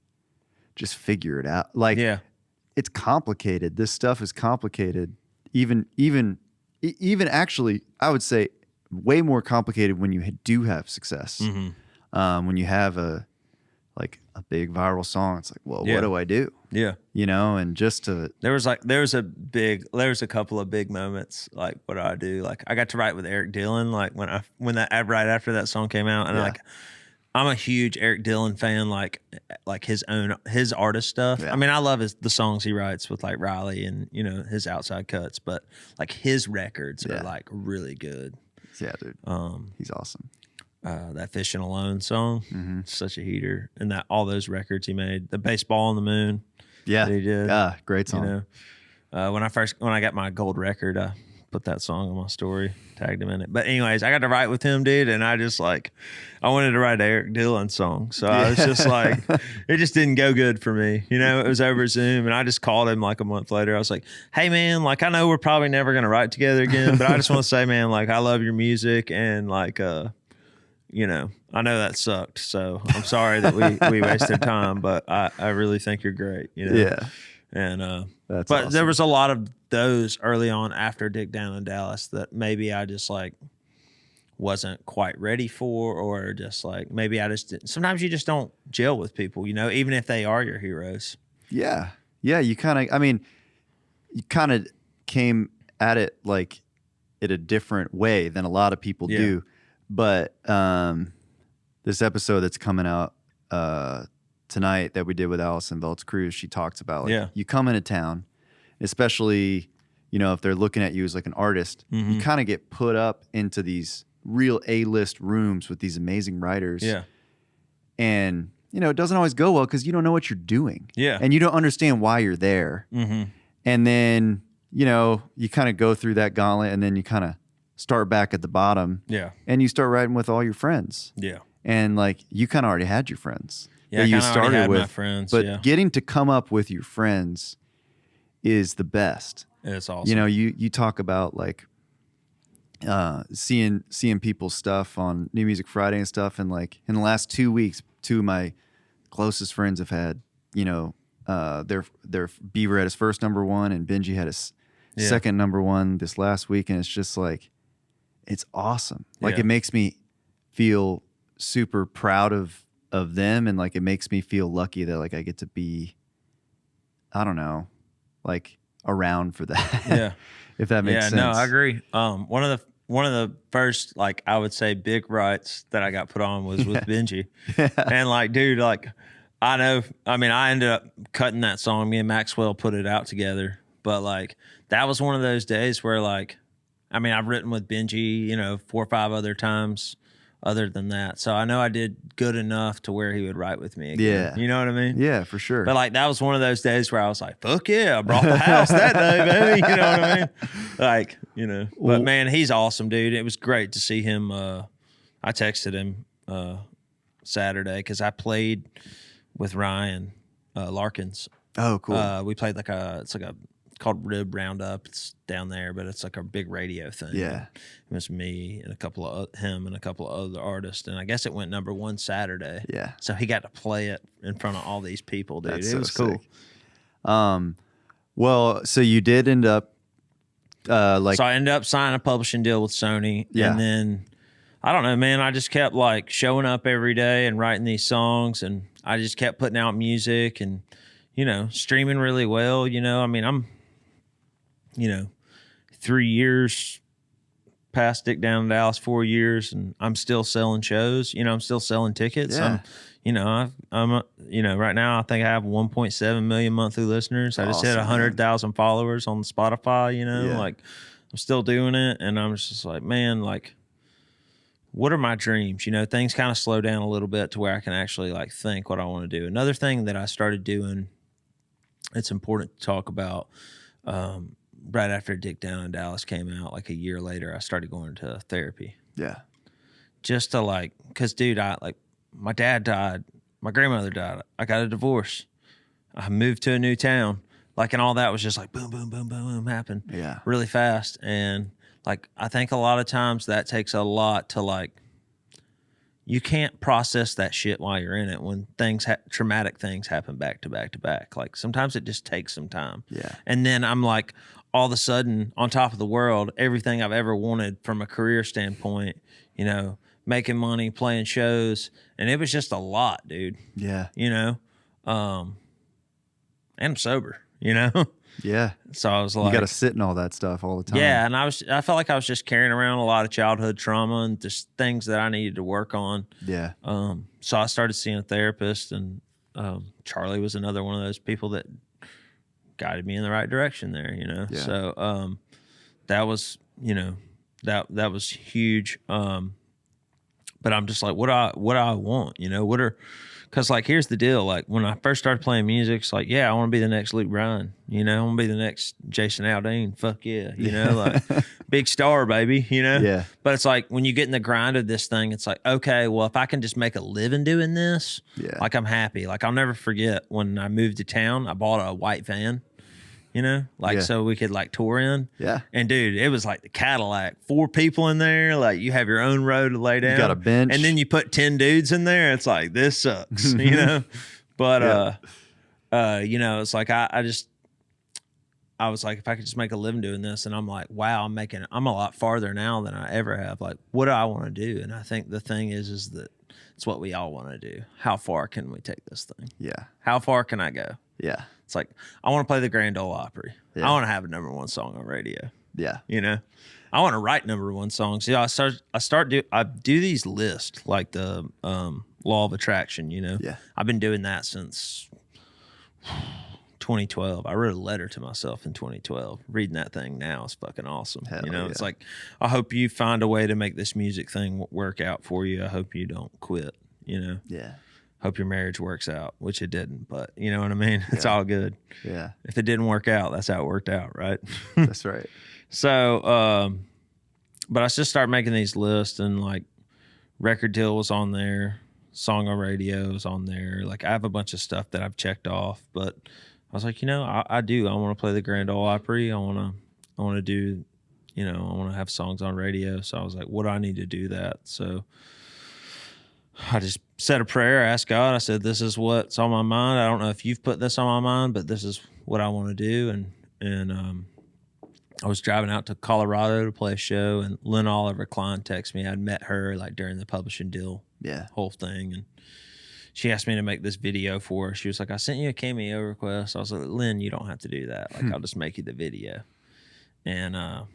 just figure it out. Like, it's complicated. This stuff is complicated. Even actually, I would say way more complicated when you do have success. When you have a big viral song, it's like, well, what do I do? Yeah. You know, and just to... There was a couple of big moments, like, what do I do? Like, I got to write with Eric Dillon, like, right after that song came out, and like, I'm a huge Eric Dillon fan, like his artist stuff. Yeah. I mean, I love the songs he writes with, like, Riley and, you know, his outside cuts, but, like, his records are, like, really good. Yeah, dude. He's awesome. That Fishing Alone song, such a heater, and all those records he made. The Baseball on the Moon, that he did. Yeah, great song. You know, when I got my gold record, I put that song on my story, tagged him in it. But anyways, I got to write with him, dude, and I wanted to write an Eric Dillon song, so I was just like, it just didn't go good for me. You know, it was over Zoom, and I just called him like a month later. I was like, hey man, like, I know we're probably never gonna write together again, but I just want to say, man, like, I love your music, and like, you know, I know that sucked, so I'm sorry that we wasted time, but I really think you're great, you know? Yeah. And, but awesome. There was a lot of those early on after Dick Down in Dallas that maybe I just like wasn't quite ready for, or just like, maybe I just didn't. Sometimes you just don't gel with people, you know, even if they are your heroes. Yeah. Yeah. You kind of came at it like in a different way than a lot of people do. But this episode that's coming out tonight that we did with Allison Veltz Cruz, she talks about like, you come into town, especially, you know, if they're looking at you as like an artist, you kind of get put up into these real A-list rooms with these amazing writers. Yeah. And, you know, it doesn't always go well because you don't know what you're doing. Yeah. And you don't understand why you're there. And then, you know, you kind of go through that gauntlet and then you kind of start back at the bottom. Yeah. And you start writing with all your friends. Yeah. And like, you kind of already had your friends. Yeah, that I you kinda already started had with. my friends, but yeah. getting to come up with your friends is the best. It's awesome. You know, you talk about like seeing people's stuff on New Music Friday and stuff, and like in the last 2 weeks, two of my closest friends have had, you know, their Beaver had his first #1 and Benji had his second #1 this last week, and it's just like, it's awesome. Like it makes me feel super proud of them, and like it makes me feel lucky that like I get to be, I don't know, like around for that. Yeah. If that makes sense. No, I agree. One of the first, like, I would say big rights that I got put on was with Benji. And like, dude, like, I ended up cutting that song. Me and Maxwell put it out together. But like, that was one of those days where like, I mean, I've written with Benji, you know, 4 or 5 other times other than that. So I know I did good enough to where he would write with me again. Yeah. You know what I mean? Yeah, for sure. But like, that was one of those days where I was like, fuck yeah, I brought the house that day, baby. You know what I mean? Like, you know, but man, he's awesome, dude. It was great to see him. I texted him Saturday because I played with Ryan Larkins. Oh, cool. We played like it's called Rib Roundup. It's down there, but it's like a big radio thing. Yeah. It was me and him and a couple of other artists, and I guess it went #1 Saturday. Yeah. So he got to play it in front of all these people, dude. That's it so was cool. Sick. Well, so you did end up So I ended up signing a publishing deal with Sony, and then I don't know, man. I just kept like showing up every day and writing these songs, and I just kept putting out music and, you know, streaming really well. You know, I mean, I'm, you know, 3 years past Dick Down in Dallas, 4 years, and I'm still selling shows. You know, I'm still selling tickets. Yeah. I'm you know, right now I think I have 1.7 million monthly listeners. I just hit Awesome, 100,000 followers on Spotify. You know, Yeah. like I'm still doing it, and I'm just like, man, like, what are my dreams? You know, things kind of slow down a little bit to where I can actually like think what I want to do. Another thing that I started doing, it's important to talk about. Right after Dick Down in Dallas came out, like a year later, I started going to therapy. Yeah. Just to like, cause dude, my dad died, my grandmother died, I got a divorce, I moved to a new town, like, and all that was just like boom, boom, boom, boom, boom, happened really fast. And like, I think a lot of times that takes a lot to like, you can't process that shit while you're in it when traumatic things happen back to back to back. Like sometimes it just takes some time. Yeah. And then I'm like, all of a sudden on top of the world, everything I've ever wanted from a career standpoint, you know, making money, playing shows. And it was just a lot, dude. Yeah. You know? And I'm sober, you know? Yeah. So I was like, you got to sit in all that stuff all the time. yeah. And I felt like I was just carrying around a lot of childhood trauma and just things that I needed to work on. Yeah. So I started seeing a therapist, and Charlie was another one of those people that guided me in the right direction there, you know? Yeah. So that was, you know, that was huge. But I'm just like, what do I want? You know, because like, here's the deal. Like when I first started playing music, it's like, yeah, I want to be the next Luke Bryan, you know, I want to be the next Jason Aldean. Fuck yeah. You know, like big star, baby, you know? Yeah. But it's like, when you get in the grind of this thing, it's like, okay, well, if I can just make a living doing this, like I'm happy. Like I'll never forget when I moved to town, I bought a white van, you know, like so we could like tour in. Yeah. And dude, it was like the Cadillac, 4 people in there. Like you have your own row to lay down. You got a bench. And then you put 10 dudes in there. It's like, this sucks, you know? But, you know, it's like, I was like, if I could just make a living doing this, and I'm like, wow, I'm a lot farther now than I ever have. Like, what do I want to do? And I think the thing is that it's what we all want to do. How far can we take this thing? Yeah. How far can I go? Yeah. It's like, I want to play the Grand Ole Opry. Yeah. I want to have a #1 song on radio. Yeah. You know, I want to write #1 songs. Yeah. I do these lists, like the Law of Attraction, you know? Yeah. I've been doing that since 2012. I wrote a letter to myself in 2012. Reading that thing now is fucking awesome. Hell you know, yeah. It's like, I hope you find a way to make this music thing work out for you. I hope you don't quit, you know? Yeah. Hope your marriage works out, which it didn't, but you know what I mean? It's all good. Yeah. If it didn't work out, that's how it worked out, right? That's right. So, but I just started making these lists, and like record deal was on there. Song on Radio is on there. Like I have a bunch of stuff that I've checked off, but I was like, I do. I want to play the Grand Ole Opry. I want to do, I want to have songs on radio. So I was like, what do I need to do that? So I just said a prayer, asked God. I said, this is what's on my mind. I don't know if you've put this on my mind, but this is what I want to do. And I was driving out to Colorado to play a show, and Lynn Oliver Klein texted me. I'd met her like during the publishing deal, whole thing, and she asked me to make this video for her. She was like, I sent you a cameo request. I was like, Lynn, you don't have to do that. Like, I'll just make you the video. And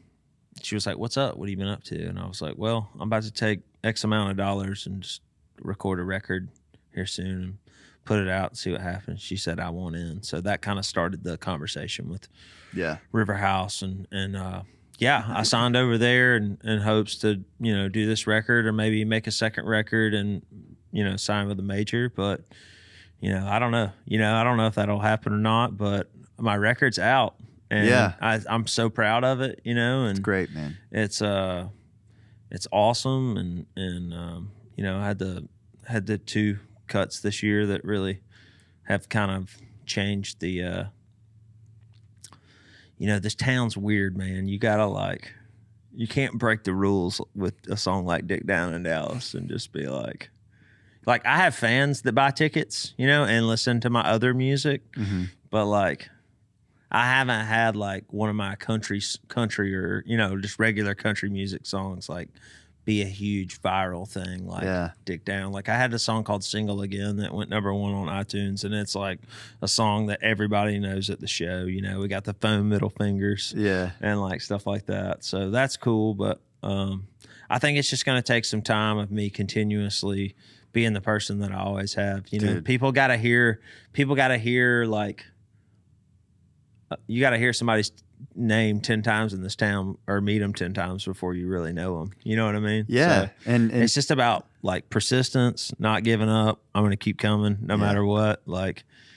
she was like, what's up? What have you been up to? And I was like, well, I'm about to take X amount of dollars and just record a record here soon and put it out and see what happens. She said, I want in. So that kind of started the conversation with River House. And I signed over there in hopes to, do this record or maybe make a second record and, sign with a major. But, I don't know. I don't know if that'll happen or not, but my record's out. And I'm so proud of it, and it's great, man. It's awesome. And I had the two cuts this year that really have kind of changed the, this town's weird, man. You gotta you can't break the rules with a song like Dick Down in Dallas and just be like I have fans that buy tickets, and listen to my other music, but I haven't had one of my country or, just regular country music songs be a huge viral thing Dick Down. I had a song called Single Again that went #1 on iTunes, and it's a song that everybody knows at the show. We got the foam middle fingers and stuff like that. So that's cool, but I think it's just going to take some time of me continuously being the person that I always have. People got to hear you got to hear somebody's name 10 times in this town or meet them 10 times before you really know them. You know what I mean? Yeah. So and it's just about persistence, not giving up. I'm going to keep coming no matter what.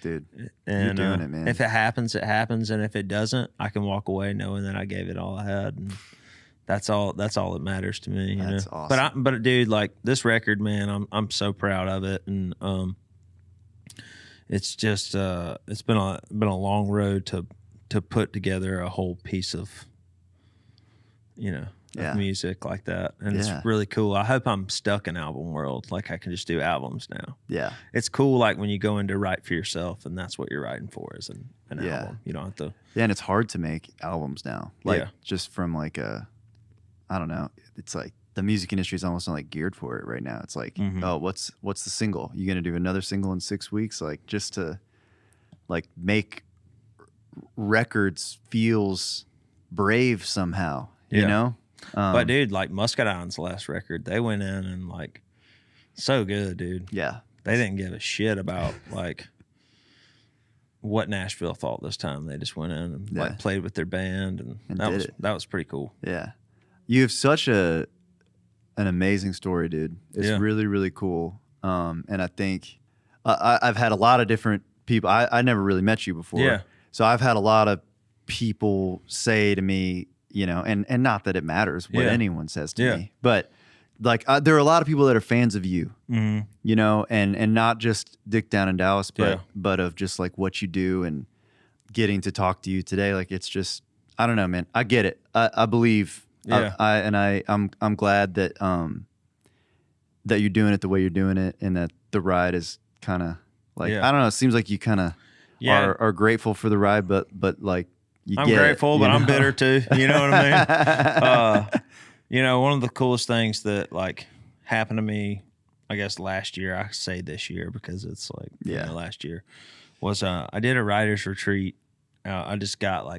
Dude, and you're doing it, man. If it happens, it happens. And if it doesn't, I can walk away knowing that I gave it all I had. And that's all that matters to me. That's awesome. But dude, this record, man, I'm so proud of it. And, it's just, it's been a long road to put together a whole piece of, of music like that. And it's really cool. I hope I'm stuck in album world. I can just do albums now. Yeah. It's cool. When you go in to write for yourself and that's what you're writing for is an album. You don't have to. Yeah. And it's hard to make albums now. Just from I don't know. It's the music industry is almost not geared for it right now. It's oh, what's the single? You going to do another single in 6 weeks? Just to make records feels brave somehow, you know? But dude, Muscadine's last record, they went in and so good, dude. Yeah. They didn't give a shit about what Nashville thought this time. They just went in and played with their band and that was pretty cool. Yeah. You have such an amazing story, dude. It's really, really cool. And I think I've had a lot of different people. I never really met you before. Yeah. So I've had a lot of people say to me, and not that it matters what anyone says to me, but there are a lot of people that are fans of you, and not just Dick Down in Dallas, but of just what you do and getting to talk to you today. It's just, I don't know, man. I get it. I believe. Yeah. I'm glad that that you're doing it the way you're doing it, and that the ride is kind of I don't know. It seems like you kind of are grateful for the ride, but I'm grateful, but I'm bitter too. You know what I mean? One of the coolest things that happened to me, I guess last year. I say this year because it's last year was I did a writer's retreat. I just got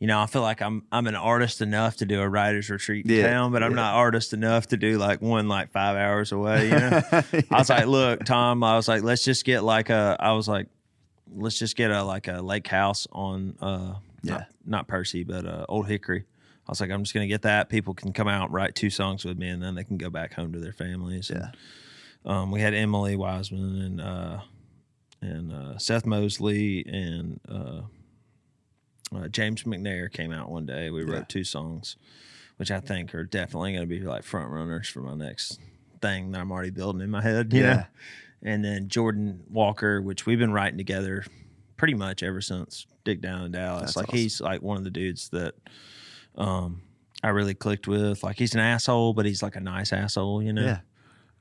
I feel like I'm an artist enough to do a writer's retreat in town, but I'm not artist enough to do one 5 hours away. I was look, Tom, let's just get let's just get a lake house on not Percy, but Old Hickory. I was I'm just gonna get that. People can come out and write 2 songs with me, and then they can go back home to their families. And, we had Emily Wiseman and Seth Mosley and James McNair came out one day. We wrote 2 songs, which I think are definitely going to be front runners for my next thing that I'm already building in my head, you know? And then Jordan Walker, which we've been writing together pretty much ever since Dick Down in Dallas. That's like awesome. He's like one of the dudes that I really clicked with. Like he's an asshole, but he's like a nice asshole, you know?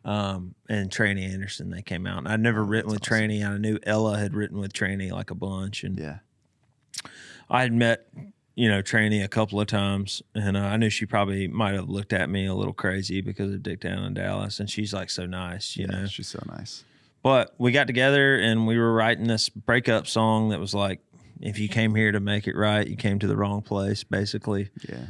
And Tracy Anderson, they came out. And I'd never written with Tracy. I knew Ella had written with Tracy like a bunch. And I had met, you know, Tracy a couple of times, and I knew she probably might have looked at me a little crazy because of Dick Down in Dallas. And she's like so nice, you know? She's so nice. But we got together and we were writing this breakup song that was like, if you came here to make it right, you came to the wrong place, basically. Yeah.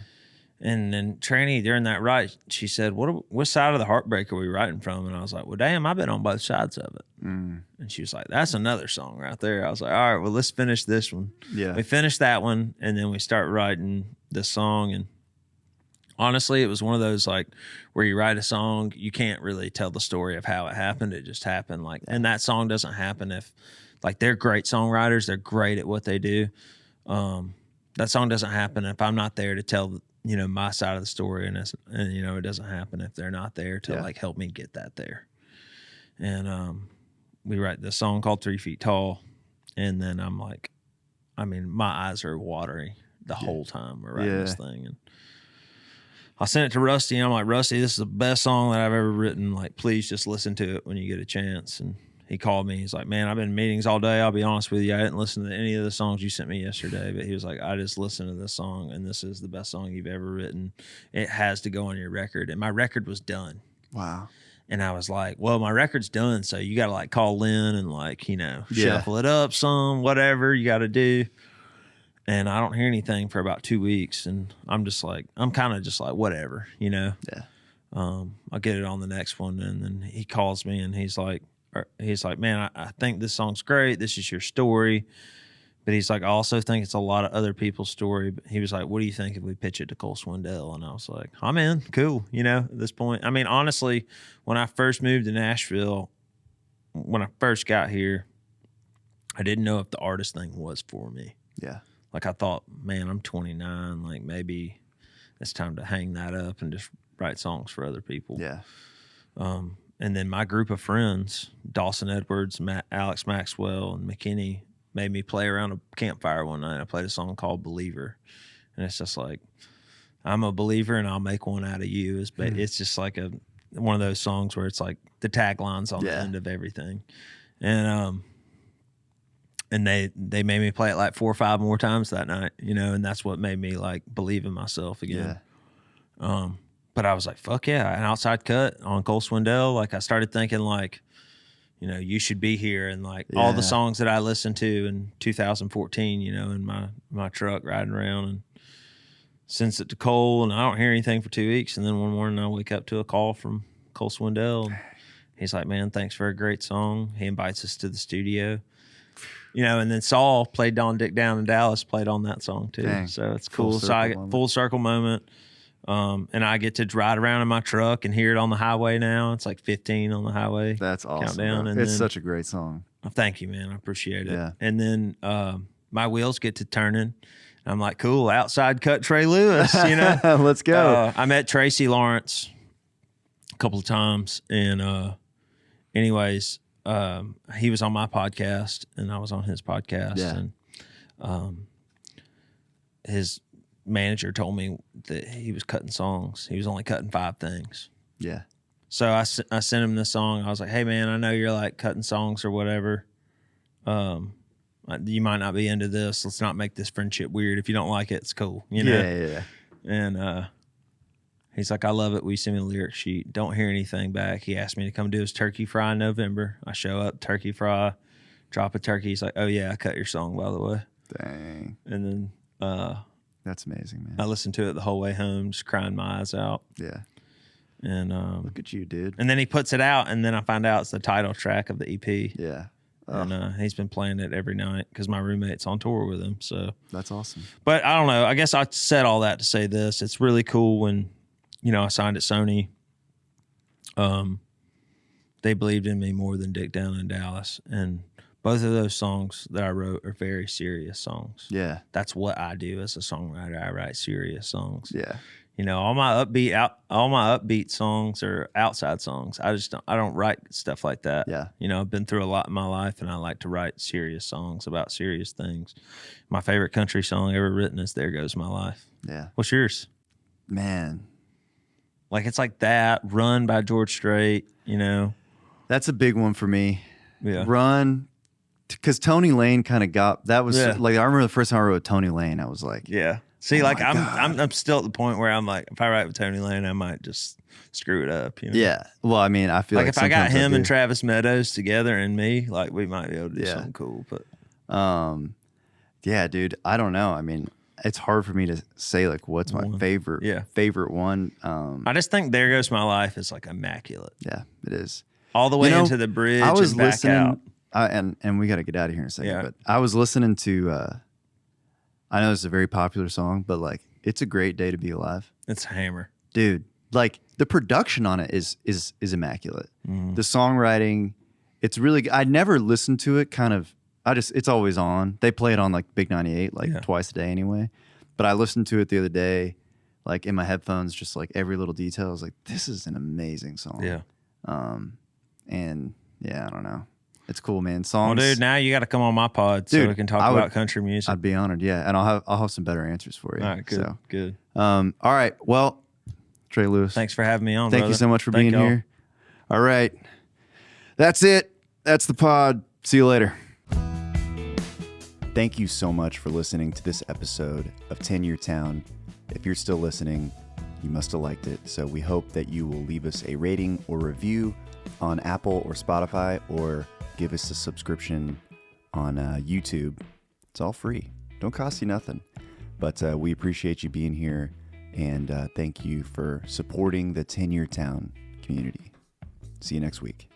And then Tracy, during that write, she said, what side of the heartbreak are we writing from? And I was like, well, damn, I've been on both sides of it. And she was like, that's another song right there. I was like, all right, well, let's finish this one. Yeah. We finished that one, and then we start writing this song. And honestly, it was one of those, like, where you write a song, you can't really tell the story of how it happened. It just happened. Like, and that song doesn't happen if, like, they're great songwriters. They're great at what they do. That song doesn't happen if I'm not there to tell, you know, my side of the story, and you know, it doesn't happen if they're not there to like help me get that there. And we write this song called 3 Feet Tall, and then I'm like, I mean, my eyes are watering the whole time we're writing this thing. And I sent it to Rusty, and I'm like, Rusty, this is the best song that I've ever written. Like, please just listen to it when you get a chance. And he called me. He's like, man, I've been in meetings all day. I'll be honest with you. I didn't listen to any of the songs you sent me yesterday, but he was like, I just listened to this song, and this is the best song you've ever written. It has to go on your record. And my record was done. Wow. And I was like, well, my record's done, so you got to like call Lynn and like, you know, shuffle it up some, whatever you got to do. And I don't hear anything for about 2 weeks. And I'm just like, I'm kind of just like, whatever, you know? Yeah. I'll get it on the next one. And then he calls me and he's like, man, I think this song's great. This is your story. But he's like, I also think it's a lot of other people's story. But he was like, what do you think if we pitch it to Cole Swindell? And I was like, I'm in. Cool. You know, at this point. I mean, honestly, when I first moved to Nashville, when I first got here, I didn't know if the artist thing was for me. Yeah. Like, I thought, man, I'm 29. Like, maybe it's time to hang that up and just write songs for other people. Yeah. And then my group of friends, Dawson Edwards, Alex Maxwell, and McKinney, made me play around a campfire one night. I played a song called Believer. And it's just like, I'm a believer and I'll make one out of you. It's just like one of those songs where it's like the tagline's on the end of everything. And they made me play it like 4 or 5 more times that night, you know, and that's what made me like believe in myself again. Yeah. But I was like, fuck yeah, an outside cut on Cole Swindell. Like, I started thinking like, you know, You Should Be Here, and like all the songs that I listened to in 2014, you know, in my truck riding around, and sends it to Cole, and I don't hear anything for 2 weeks. And then one morning I wake up to a call from Cole Swindell. And he's like, man, thanks for a great song. He invites us to the studio. You know, and then Saul played on Dick Down in Dallas, played on that song too. Dang. So it's cool. So I get full circle moment. And I get to ride around in my truck and hear it on the highway now. It's like 15 on the highway. That's awesome. Countdown. And it's such a great song. Thank you, man. I appreciate it. Yeah. And then my wheels get to turning. I'm like, cool, outside cut Trey Lewis, you know? Let's go. I met Tracy Lawrence a couple of times. And anyways, he was on my podcast and I was on his podcast. Yeah. And his manager told me that he was cutting songs. He was only cutting 5 things. Yeah. So I sent him this song. I was like, hey, man, I know you're like cutting songs or whatever. You might not be into this. Let's not make this friendship weird. If you don't like it, it's cool. You know? Yeah. And he's like, I love it. We send me the lyric sheet. Don't hear anything back. He asked me to come do his turkey fry in November. I show up, turkey fry, drop a turkey. He's like, oh, yeah, I cut your song, by the way. Dang. And then that's amazing, man. I listened to it the whole way home, just crying my eyes out. Yeah. And look at you, dude. And then he puts it out, and then I find out it's the title track of the EP. Yeah. And he's been playing it every night because my roommate's on tour with him. So that's awesome. But I don't know. I guess I said all that to say this. It's really cool when, you know, I signed at Sony. They believed in me more than Dick Down in Dallas. And both of those songs that I wrote are very serious songs. Yeah. That's what I do as a songwriter. I write serious songs. Yeah. You know, all my upbeat songs are outside songs. I don't write stuff like that. Yeah. You know, I've been through a lot in my life, and I like to write serious songs about serious things. My favorite country song ever written is "There Goes My Life." Yeah. What's yours? Man, Like, it's like that. "Run" by George Strait. You know, that's a big one for me. yeah. Run, because Tony Lane kind of got that was Yeah. like I remember the first time I wrote Tony Lane, I was like, Yeah. See, Oh like my I'm still at the point where I'm like, if I write with Tony Lane, I might just screw it up. You know? yeah. Well, I mean, I feel Like like if I got sometimes him and do. Travis Meadows together and me, like we might be able to do Yeah. something cool. But Yeah, dude, I don't know. I mean, it's hard for me to say like what's my One. favorite Yeah. favorite one. I just think "There Goes My Life" is like immaculate, Yeah, it is. all the way You know, into the bridge I was and back listening, out. and we got to get out of here in a second. Yeah. But I was listening to. I know it's a very popular song, but like, "It's a Great Day to Be Alive," It's a hammer. dude. Like the production on it is immaculate. The songwriting, it's really. I never listened to it. Kind of. It's always on. They play it on like Big 98 like Yeah. twice a day anyway. But I listened to it the other day, like in my headphones, just like every little detail. I was like, this is an amazing song. Yeah. And yeah, I don't know. It's cool, man. Well, Songs. dude, now you got to come on my pod so Dude, we can talk I would- about country music. I'd be honored. Yeah. And I'll have some better answers for you. All right, good, So, good. all right. Well, Trey Lewis. Thanks for having me on. Thank you brother. so much for Thank being y'all. here. All right. That's it. That's the pod. See you later. Thank you so much for listening to this episode of 10 Year Town. If you're still listening, you must have liked it. So we hope that you will leave us a rating or review on Apple or Spotify, or give us a subscription on YouTube. It's all free. Don't cost you nothing. But we appreciate you being here, and thank you for supporting the 10 Year Town community. See you next week.